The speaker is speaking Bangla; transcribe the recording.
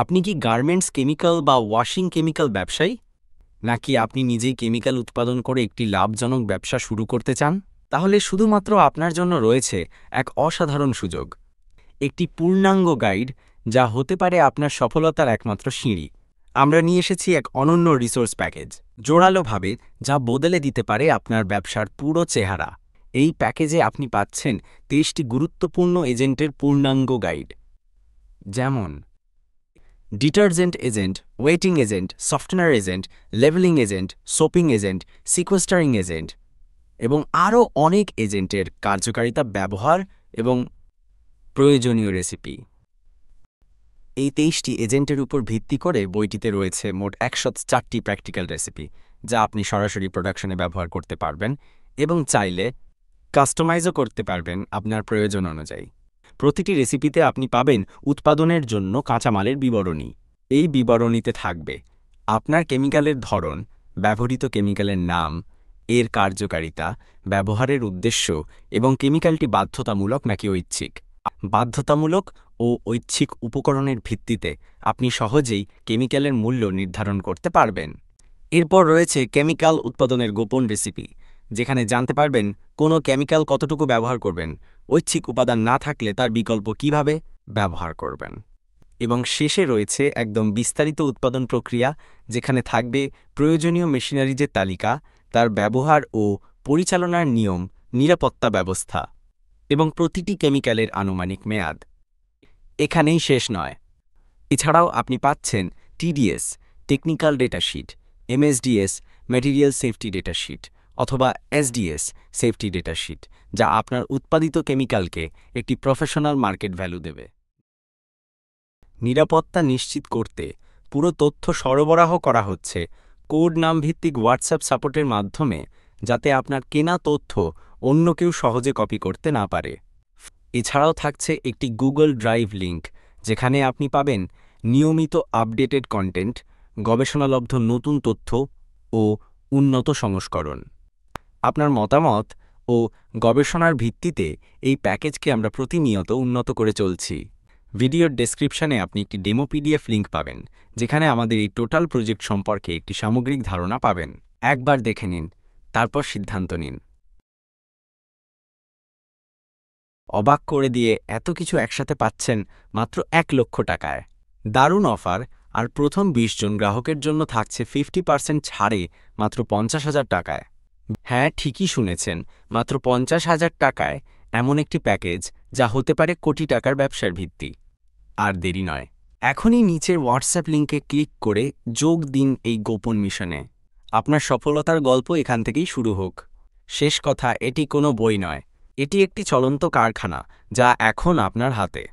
আপনি কি গার্মেন্টস কেমিক্যাল বা ওয়াশিং কেমিক্যাল ব্যবসায়ী, নাকি আপনি নিজেই কেমিক্যাল উৎপাদন করে একটি লাভজনক ব্যবসা শুরু করতে চান? তাহলে শুধুমাত্র আপনার জন্য রয়েছে এক অসাধারণ সুযোগ, একটি পূর্ণাঙ্গ গাইড যা হতে পারে আপনার সফলতার একমাত্র সিঁড়ি। আমরা নিয়ে এসেছি এক অনন্য রিসোর্স প্যাকেজ, জোরালোভাবে, যা বদলে দিতে পারে আপনার ব্যবসার পুরো চেহারা। এই প্যাকেজে আপনি পাচ্ছেন 23টি গুরুত্বপূর্ণ এজেন্টের পূর্ণাঙ্গ গাইড, যেমন detergent agent, wetting agent, software agent, levelling agent, soaping agent, sequestering agent এবং আরও অনেক এজেন্টের কার্যকারিতা, ব্যবহার এবং প্রয়োজনীয় রেসিপি। এই 23টি এজেন্টের উপর ভিত্তি করে বইটিতে রয়েছে মোট 104টি প্র্যাকটিক্যাল রেসিপি, যা আপনি সরাসরি প্রোডাকশনে ব্যবহার করতে পারবেন এবং চাইলে কাস্টমাইজও করতে পারবেন আপনার প্রয়োজন অনুযায়ী। প্রতিটি রেসিপিতে আপনি পাবেন উৎপাদনের জন্য কাঁচামালের বিবরণী। এই বিবরণীতে থাকবে আপনার কেমিক্যালের ধরন, ব্যবহৃত কেমিক্যালের নাম, এর কার্যকারিতা, ব্যবহারের উদ্দেশ্য এবং কেমিক্যালটি বাধ্যতামূলক নাকি ঐচ্ছিক। বাধ্যতামূলক ও ঐচ্ছিক উপকরণের ভিত্তিতে আপনি সহজেই কেমিক্যালের মূল্য নির্ধারণ করতে পারবেন। এরপর রয়েছে কেমিক্যাল উৎপাদনের গোপন রেসিপি, যেখানে জানতে পারবেন কোনো কেমিক্যাল কতটুকু ব্যবহার করবেন, ঐচ্ছিক উপাদান না থাকলে তার বিকল্প কিভাবে ব্যবহার করবেন। এবং শেষে রয়েছে একদম বিস্তারিত উৎপাদন প্রক্রিয়া, যেখানে থাকবে প্রয়োজনীয় মেশিনারিজের তালিকা, তার ব্যবহার ও পরিচালনার নিয়ম, নিরাপত্তা ব্যবস্থা এবং প্রতিটি কেমিক্যালের আনুমানিক মেয়াদ। এখানেই শেষ নয়, এছাড়াও আপনি পাচ্ছেন TDS, technical data sheet, MSDS, material safety data sheet, অথবা এসডিএস, সেফটি ডেটা শিট, যা আপনার উৎপাদিত কেমিক্যালকে একটি প্রফেশনাল মার্কেট ভ্যালু দেবে। নিরাপত্তা নিশ্চিত করতে পুরো তথ্য সরবরাহ করা হচ্ছে কোড নাম ভিত্তিক হোয়াটসঅ্যাপ সাপোর্টের মাধ্যমে, যাতে আপনার কেনা তথ্য অন্য কেউ সহজে কপি করতে না পারে। এছাড়াও থাকছে একটি গুগল ড্রাইভ লিঙ্ক, যেখানে আপনি পাবেন নিয়মিত আপডেটেড কন্টেন্ট, গবেষণালব্ধ নতুন তথ্য ও উন্নত সংস্করণ। আপনার মতামত ও গবেষণার ভিত্তিতে এই প্যাকেজকে আমরা প্রতিনিয়ত উন্নত করে চলছি। ভিডিওর ডেসক্রিপশনে আপনি একটি ডেমো পিডিএফ লিঙ্ক পাবেন, যেখানে আমাদের এই টোটাল প্রজেক্ট সম্পর্কে একটি সামগ্রিক ধারণা পাবেন। একবার দেখে নিন, তারপর সিদ্ধান্ত নিন। অবাক করে দিয়ে এত কিছু একসাথে পাচ্ছেন মাত্র 1 লক্ষ টাকায়। দারুণ অফার, আর প্রথম 20 জন গ্রাহকের জন্য থাকছে 50% ছাড়ে মাত্র 50,000 টাকায়। হ্যাঁ, ঠিকই শুনেছেন, মাত্র 50,000 টাকায় এমন একটি প্যাকেজ যা হতে পারে কোটি টাকার ব্যবসার ভিত্তি। আর দেরি নয়, এখনই নিচের হোয়াটসঅ্যাপ লিঙ্কে ক্লিক করে যোগ দিন এই গোপন মিশনে। আপনার সফলতার গল্প এখান থেকেই শুরু হোক। শেষ কথা, এটি কোনো বই নয়, এটি একটি চলন্ত কারখানা, যা এখন আপনার হাতে।